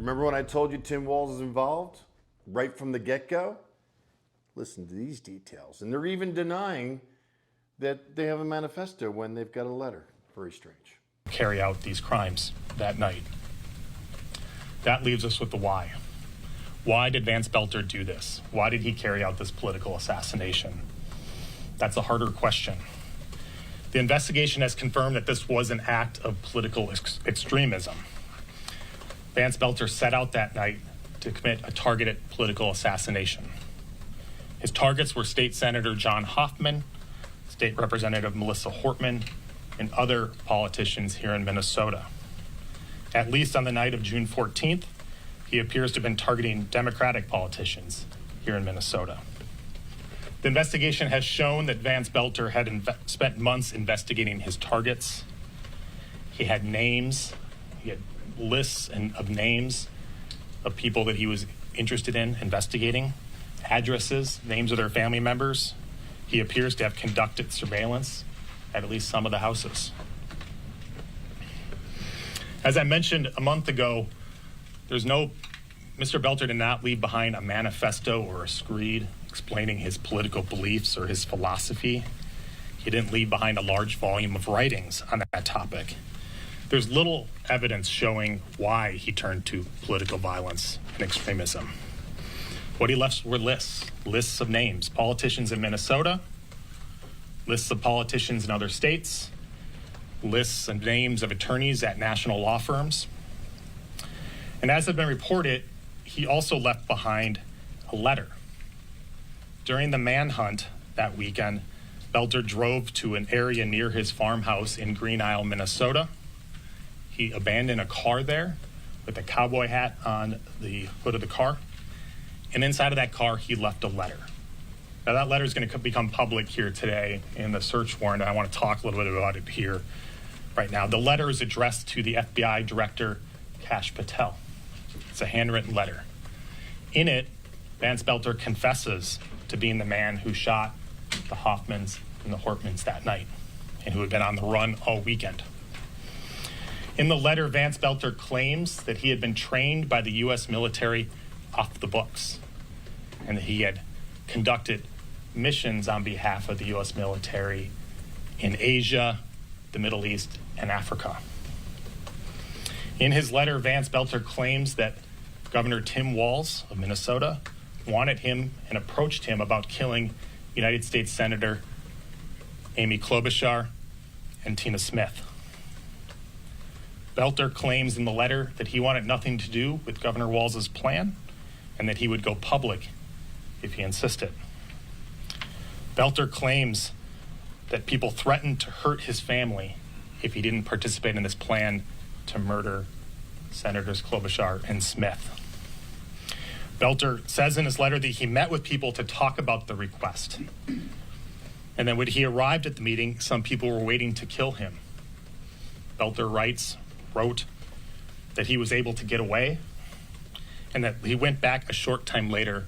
remember when I told you Tim Walz is involved right from the get-go? Listen to these details. And they're even denying that they have a manifesto when they've got a letter. Very strange. Carry out these crimes that night. That leaves us with the why. Why did Vance Belter do this? Why did he carry out this political assassination? That's a harder question. The investigation has confirmed that this was an act of political extremism. Vance Belter set out that night to commit a targeted political assassination. His targets were State Senator John Hoffman, State Representative Melissa Hortman, and other politicians here in Minnesota. At least on the night of June 14th, he appears to have been targeting Democratic politicians here in Minnesota. The investigation has shown that Vance Belter had spent months investigating his targets. He had names, he had lists of names of people that he was interested in investigating, addresses, names of their family members. He appears to have conducted surveillance at least some of the houses. As I mentioned a month ago, Mr. Belter did not leave behind a manifesto or a screed explaining his political beliefs or his philosophy. He didn't leave behind a large volume of writings on that topic. There's little evidence showing why he turned to political violence and extremism. What he left were lists of names, politicians in Minnesota, lists of politicians in other states, lists and names of attorneys at national law firms. And as has been reported, he also left behind a letter. During the manhunt that weekend, Belter drove to an area near his farmhouse in Green Isle, Minnesota. He abandoned a car there with a cowboy hat on the hood of the car. And inside of that car, he left a letter. Now, that letter is going to become public here today in the search warrant, and I want to talk a little bit about it here right now. The letter is addressed to the FBI Director, Kash Patel. It's a handwritten letter. In it, Vance Belter confesses to being the man who shot the Hoffmans and the Hortmans that night and who had been on the run all weekend. In the letter, Vance Belter claims that he had been trained by the U.S. military off the books and that he had conducted missions on behalf of the U.S. military in Asia, the Middle East, and Africa. In his letter, Vance Belter claims that Governor Tim Walz of Minnesota wanted him and approached him about killing United States Senator Amy Klobuchar and Tina Smith. Belter claims in the letter that he wanted nothing to do with Governor Walz's plan and that he would go public if he insisted. Belter claims that people threatened to hurt his family if he didn't participate in this plan to murder Senators Klobuchar and Smith. Belter says in his letter that he met with people to talk about the request. And then when he arrived at the meeting, some people were waiting to kill him. Belter wrote that he was able to get away and that he went back a short time later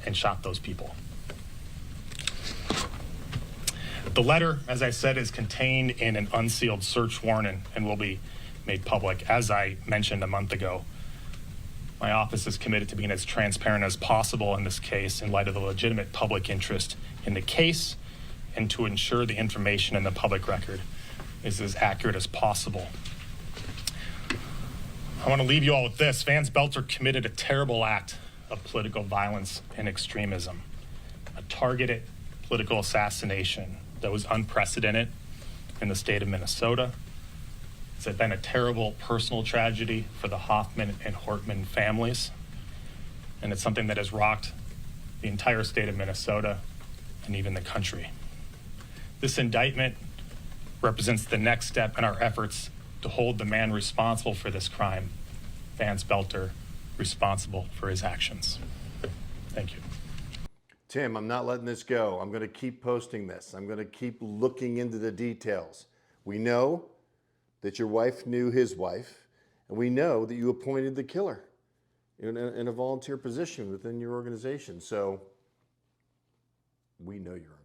and shot those people. The letter, as I said, is contained in an unsealed search warrant and will be made public. As I mentioned a month ago, my office is committed to being as transparent as possible in this case in light of the legitimate public interest in the case and to ensure the information in the public record is as accurate as possible. I want to leave you all with this. Vance Belter committed a terrible act of political violence and extremism, a targeted political assassination that was unprecedented in the state of Minnesota. It's been a terrible personal tragedy for the Hoffman and Hortman families, and it's something that has rocked the entire state of Minnesota and even the country. This indictment represents the next step in our efforts to hold the man responsible for this crime, Vance Belter, responsible for his actions. Thank you. Tim, I'm not letting this go. I'm going to keep posting this. I'm going to keep looking into the details. We know that your wife knew his wife, and we know that you appointed the killer in a volunteer position within your organization. So we know you're